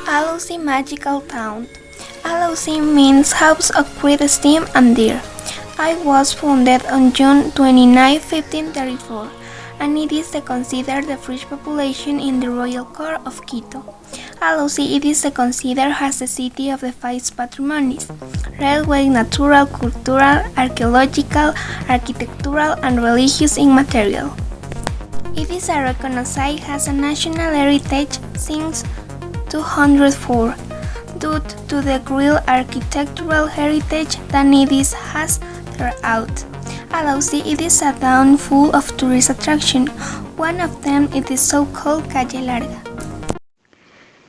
Alausí Magical Town. Alausí means house of great esteem and dear. It was founded on June 29, 1534, and it is considered the first population in the royal court of Quito. Alausí it is considered as the city of the five patrimonies: railway, natural, cultural, archaeological, architectural, and religious immaterial. It is recognized as a national heritage since 204, due to the great architectural heritage that it has throughout. Alausí it is a town full of tourist attractions. One of them is the so-called Calle Larga.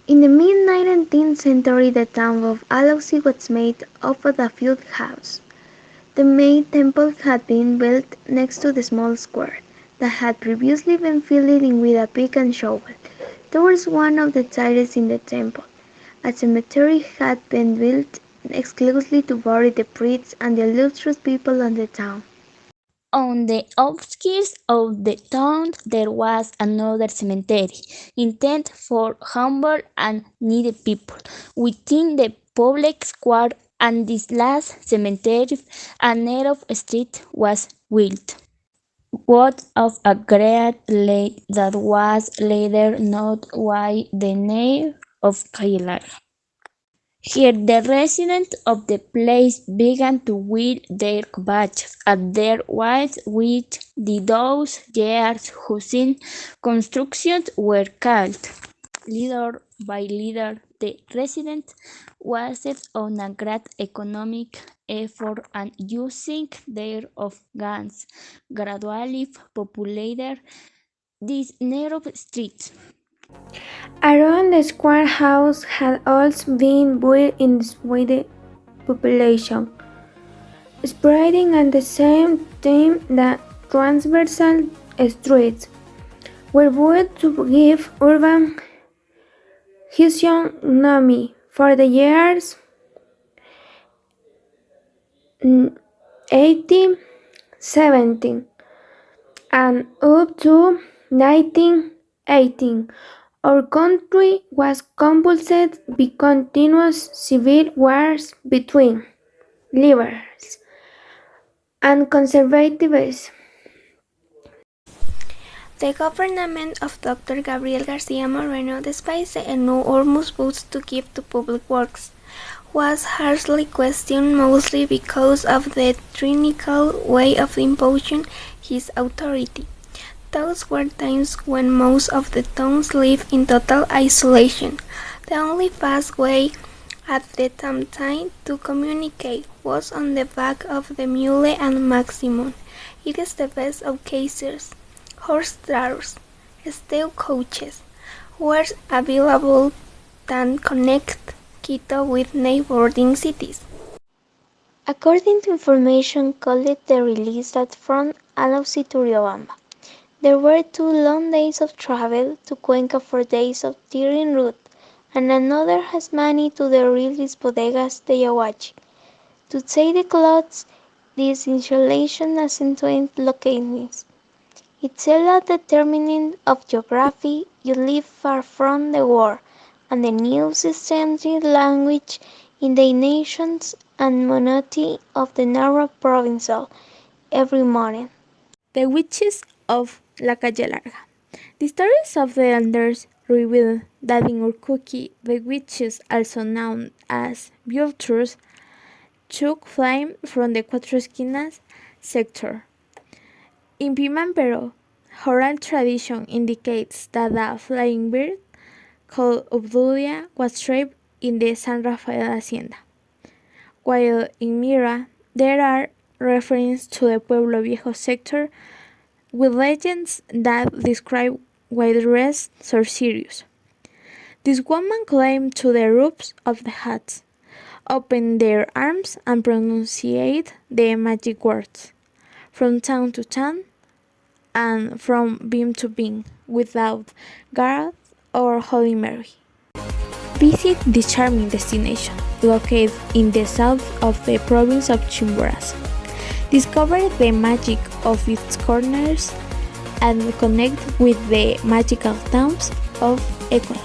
In the mid-19th century, the town of Alausí was made up of a field house. The main temple had been built next to the small square that had previously been filled in with a pick and shovel. Towards one of the sides in the temple, a cemetery had been built exclusively to bury the priests and the illustrious people of the town. On the outskirts of the town there was another cemetery, intended for humble and needy people. Within the public square and this last cemetery, a narrow street was built. What of a great lake that was later known by the name of Calle Larga. Here the residents of the place began to weave their badges at their wives with those years whose constructions were called. Little by little, the residents was on a great economic effort and using their of guns gradually populated these narrow streets. Around the square house had also been built in this way the population, spreading at the same time the transversal streets were built to give urban physiognomy. For the years 1817 and up to 1918, our country was compulsed by continuous civil wars between liberals and conservatives. The government of Dr. Gabriel García Moreno, despite the enormous boosts to give to public works, was harshly questioned mostly because of the tyrannical way of imposing his authority. Those were times when most of the towns lived in total isolation. The only fast way at the time to communicate was on the back of the mule and maximum. It is the best of cases. Horse draws, steel coaches were available that connect Quito with neighboring cities. According to information collected the release that from Alausí to Riobamba, there were 2 long days of travel to Cuenca, 4 days of tiring route, and another as many to the release bodegas de Yahuachi. To say the clothes, this insulation accentuates locations. It's a determining of geography. You live far from the war, and the news is changing language in the nations and monotony of the narrow provincial every morning. The Witches of La Calle Larga. The stories of the elders reveal that in Urcuqui, the witches, also known as vultures, took flame from the Cuatro Esquinas sector. In Pimampero, oral tradition indicates that a flying bird called Obdulia was trapped in the San Rafael Hacienda, while in Mira there are references to the Pueblo Viejo sector with legends that describe white-dressed sorcerers. This woman climbed to the roofs of the huts, opened their arms and pronunciated the magic words, from town to town and from beam to beam, without guard or Holy Mary. Visit this charming destination, located in the south of the province of Chimborazo. Discover the magic of its corners and connect with the magical towns of Ecuador.